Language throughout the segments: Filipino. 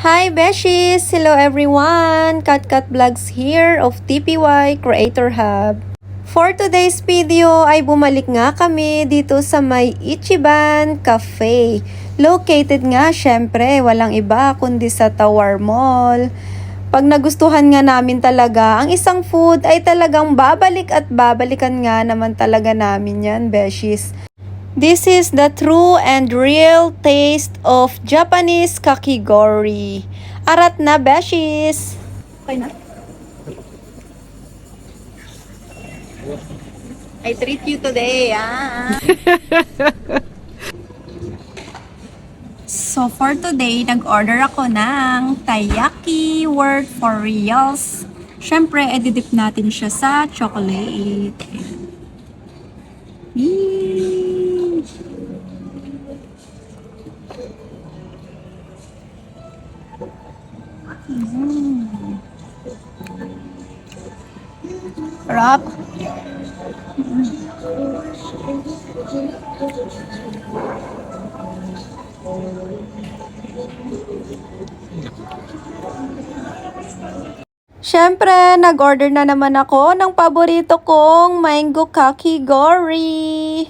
Hi Beshies! Hello everyone! Kat Vlogs here of TPY Creator Hub. For today's video ay bumalik nga kami dito sa may Ichiban Cafe. Located nga syempre walang iba kundi sa Tower Mall. Pag nagustuhan nga namin talaga ang isang food ay talagang babalik at babalikan nga naman talaga namin yan Beshies. This is the true and real taste of Japanese kakigori. Arat na, Beshies! Okay na? I treat you today, ah! So, for today, nag-order ako ng taiyaki worth 4 reals. Siyempre, edidip natin siya sa chocolate. Sarap. Siyempre, nag-order na naman ako ng paborito kong mango kakigori.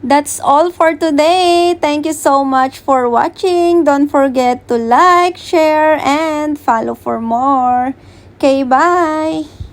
That's all for today. Thank you so much for watching. Don't forget to like, share, and follow for more. Okay, bye!